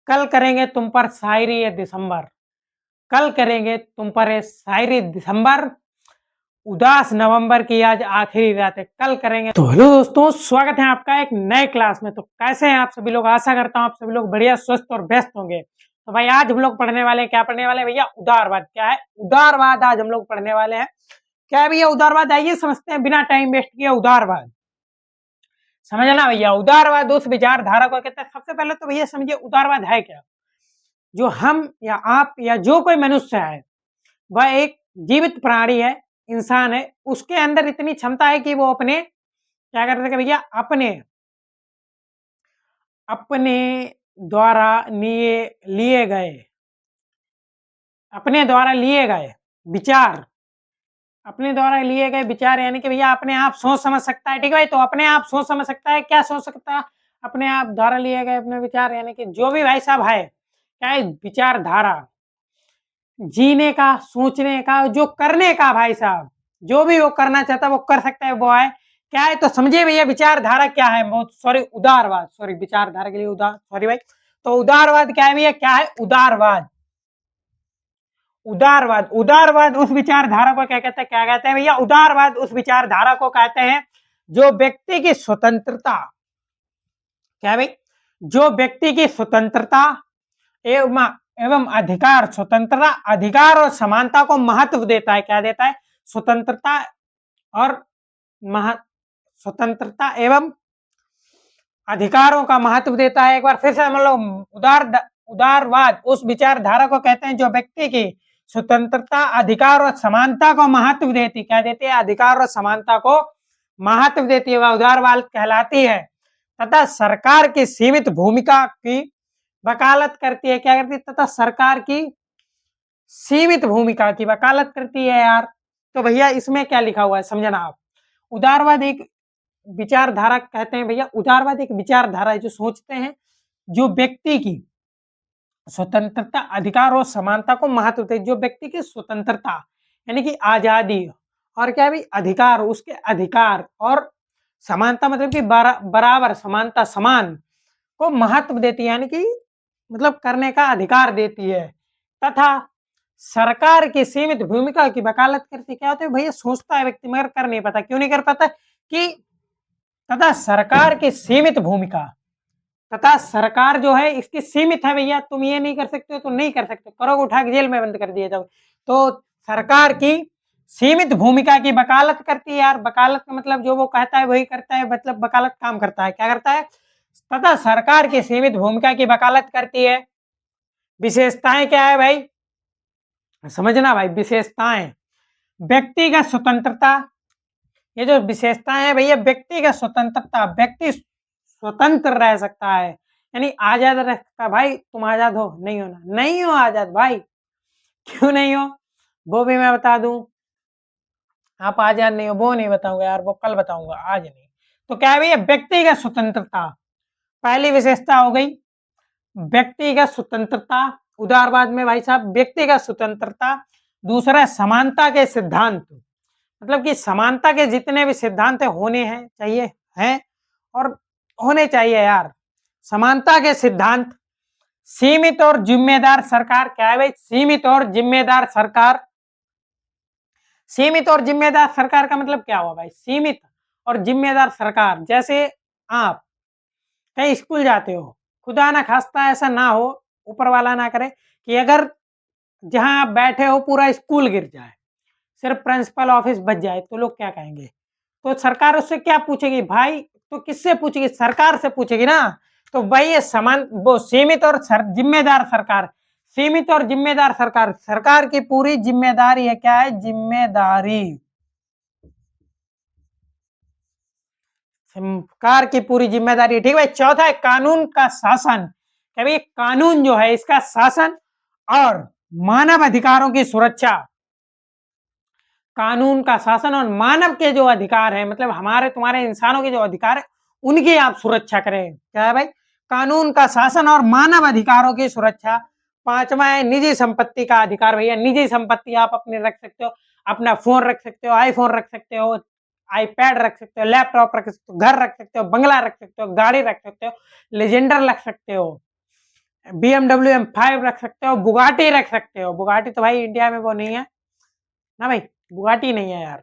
कल करेंगे तुम पर शायरी ये दिसंबर, कल करेंगे तुम पर ये शायरी दिसंबर, उदास नवंबर की आज आखिरी रात है, कल करेंगे। तो हेलो दोस्तों, स्वागत है आपका एक नए क्लास में। तो कैसे हैं आप सभी लोग? आशा करता हूं आप सभी लोग बढ़िया स्वस्थ और व्यस्त होंगे। तो भाई आज हम लोग पढ़ने वाले हैं, क्या पढ़ने वाले हैं भैया? उदारवाद। क्या है? उदारवाद आज हम लोग पढ़ने वाले हैं। क्या है भैया उदारवाद? आइए समझते हैं बिना टाइम वेस्ट किए उदारवाद। समझना भैया, उदारवाद उस विचारधारा को कहते हैं। सबसे पहले तो भैया समझिए उदारवाद है क्या। जो हम या आप या जो कोई मनुष्य है, वह एक जीवित प्राणी है, इंसान है। उसके अंदर इतनी क्षमता है कि वो अपने क्या करते हैं भैया, अपने अपने द्वारा लिए लिए गए अपने द्वारा लिए गए विचार, अपने द्वारा लिए गए विचार यानी कि भैया अपने आप सोच समझ सकता है। ठीक है भाई, तो अपने आप सोच समझ सकता है। क्या सोच सकता है? अपने आप द्वारा लिए गए अपने विचार, यानी कि जो भी भाई साहब है, क्या है? विचारधारा, जीने का, सोचने का, जो करने का भाई साहब, जो भी वो करना चाहता है वो कर सकता है, वो है क्या है? तो समझिए भैया विचारधारा क्या है। बहुत सॉरी, उदारवाद, सॉरी विचारधारा के लिए उदार, सॉरी भाई। तो उदारवाद क्या है भैया? क्या है उदारवाद? उदारवाद, उदारवाद उस विचारधारा को क्या कहते हैं? क्या कहते हैं भैया? उदारवाद उस विचारधारा को कहते हैं जो व्यक्ति की स्वतंत्रता, क्या भाई? जो व्यक्ति की स्वतंत्रता एवं एवं अधिकार, स्वतंत्रता, अधिकार और समानता को महत्व देता है। क्या देता है? स्वतंत्रता और मह स्वतंत्रता एवं अधिकारों का महत्व देता है। एक बार फिर से हम लोग उदारवाद उस विचारधारा को कहते हैं जो व्यक्ति की स्वतंत्रता, अधिकार और समानता को महत्व देती, क्या देती है? अधिकार और समानता को महत्व देती है, वह उदारवाद कहलाती है। तथा सरकार की सीमित भूमिका की वकालत करती है। क्या करती है? तथा सरकार की सीमित भूमिका की वकालत करती है यार। तो भैया इसमें क्या लिखा हुआ है समझना आप। उदारवाद एक विचारधारा कहते हैं भैया, उदारवाद एक विचारधारा है जो सोचते हैं जो व्यक्ति की स्वतंत्रता, अधिकार और समानता को महत्व देते, जो व्यक्ति की स्वतंत्रता यानी कि आजादी, और क्या भी अधिकार, उसके अधिकार और समानता मतलब कि बराबर, समानता, समान को महत्व देती है, यानी कि मतलब करने का अधिकार देती है। तथा सरकार की सीमित भूमिका की वकालत करती। क्या होता है भैया? सोचता है व्यक्ति मगर कर नहीं पाता। क्यों नहीं कर पाता? कि तथा सरकार की सीमित भूमिका, तथा सरकार जो है इसकी सीमित है भैया, तुम ये नहीं कर सकते हो तो नहीं कर सकते, करोगे उठा के जेल में बंद कर दिए जाओ। तो सरकार की सीमित भूमिका की वकालत करती है यार। वकालत का मतलब जो वो कहता है वही करता है, मतलब वकालत काम करता है। क्या करता है? तथा सरकार की सीमित भूमिका की वकालत करती है। विशेषताएं क्या है भाई? समझना भाई, विशेषताएं, व्यक्तिगत स्वतंत्रता। ये जो विशेषताएं है भैया, व्यक्तिगत स्वतंत्रता, व्यक्ति स्वतंत्र रह सकता है, यानी आजाद रह सकता है। भाई तुम आजाद हो? नहीं हो ना, नहीं हो आजाद भाई। क्यों नहीं हो? वो भी मैं बता दूं। आप आजाद नहीं हो, वो नहीं बताऊंगा यार, वो कल बताऊंगा, आज नहीं। तो क्या है भैया? व्यक्तिगत स्वतंत्रता पहली विशेषता हो गई, व्यक्तिगत स्वतंत्रता उदारवाद में भाई साहब, व्यक्तिगत स्वतंत्रता। दूसरा समानता के सिद्धांत, मतलब कि समानता के जितने भी सिद्धांत होने हैं चाहिए हैं और होने चाहिए यार। समानता के सिद्धांत, सीमित और जिम्मेदार सरकार। क्या है भाई? सीमित और जिम्मेदार सरकार। सीमित और जिम्मेदार सरकार का मतलब क्या हुआ भाई? सीमित और जिम्मेदार सरकार, जैसे आप कहीं स्कूल जाते हो, खुदा ना खास्ता ऐसा ना हो, ऊपर वाला ना करे, कि अगर जहां आप बैठे हो पूरा स्कूल गिर जाए, सिर्फ प्रिंसिपल ऑफिस बच जाए, तो लोग क्या कहेंगे? तो सरकार उससे क्या पूछेगी भाई? तो किससे पूछेगी? सरकार से पूछेगी ना। तो वही है समान, वो सीमित और जिम्मेदार सरकार। सीमित और जिम्मेदार सरकार, सरकार की पूरी जिम्मेदारी है। क्या है? जिम्मेदारी, सरकार की पूरी जिम्मेदारी है। ठीक है भाई। चौथा है कानून का शासन। क्या भाई? कानून जो है इसका शासन और मानव अधिकारों की सुरक्षा। कानून का शासन और मानव के जो अधिकार है, मतलब हमारे तुम्हारे इंसानों के जो अधिकार है, उनकी आप सुरक्षा करें। क्या है भाई? कानून का शासन और मानव अधिकारों की सुरक्षा। पांचवा है निजी संपत्ति का अधिकार। भैया निजी संपत्ति आप अपने रख सकते हो, अपना फोन रख सकते हो, आईफोन रख सकते हो, आईपैड रख सकते हो, लैपटॉप रख सकते हो, घर रख सकते हो, बंगला रख सकते हो, गाड़ी रख सकते हो, लेजेंडर रख सकते हो, BMW M5 रख सकते हो, बुगाटी रख सकते हो। बुगाटी तो भाई इंडिया में वो नहीं है ना भाई, बुगाटी नहीं है यार।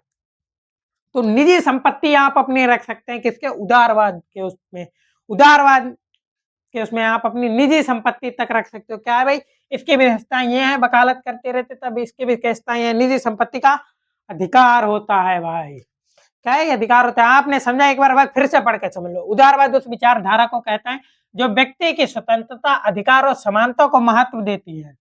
तो निजी संपत्ति आप अपनी रख सकते हैं किसके, उदारवाद के उसमें, उदारवाद के उसमें आप अपनी निजी संपत्ति तक रख सकते हो। क्या है भाई, इसकी विशेषताएं ये है, वकालत करते रहते तब इसकी विशेषताएं ये, निजी संपत्ति का अधिकार होता है भाई। क्या है, अधिकार होता है। आपने समझा, एक बार फिर से पढ़ के समझ लो। उदारवाद उस विचारधारा को कहते हैं जो व्यक्ति की स्वतंत्रता, अधिकार और समानता को महत्व देती है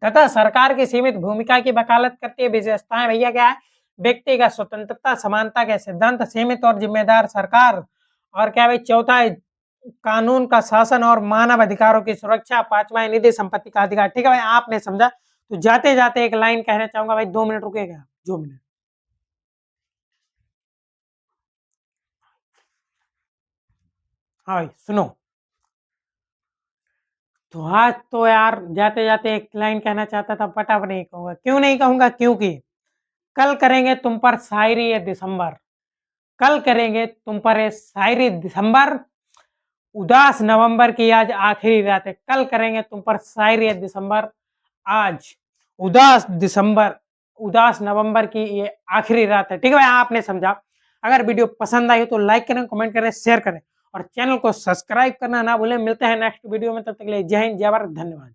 तथा सरकार की सीमित भूमिका की वकालत करती है। विशेषताएं भैया क्या है, व्यक्ति का स्वतंत्रता, समानता के सिद्धांत, सीमित और जिम्मेदार सरकार, और क्या भाई चौथा है कानून का शासन और मानव अधिकारों की सुरक्षा, पांचवा है निधि संपत्ति का अधिकार। ठीक है भाई, आपने समझा। तो जाते जाते एक लाइन कहना चाहूंगा भाई, 2 मिनट रुकेगा, 2 मिनट। हाँ भाई सुनो, तो आज तो यार जाते जाते एक लाइन कहना चाहता था, फटाफट नहीं कहूंगा। क्यों नहीं कहूंगा, क्योंकि कल करेंगे तुम पर शायरी ये दिसंबर, कल करेंगे तुम पर ये शायरी दिसंबर, उदास नवंबर की आज आखिरी रात है। कल करेंगे तुम पर शायरी ये दिसंबर, आज उदास दिसंबर, उदास नवंबर की ये आखिरी रात है। ठीक है भाई, आपने समझा। अगर वीडियो पसंद आई हो तो लाइक करें, कमेंट करें, शेयर करें और चैनल को सब्सक्राइब करना ना भूलें। मिलते हैं नेक्स्ट वीडियो में, तब तक के लिए जय हिंद, जय भारत, धन्यवाद।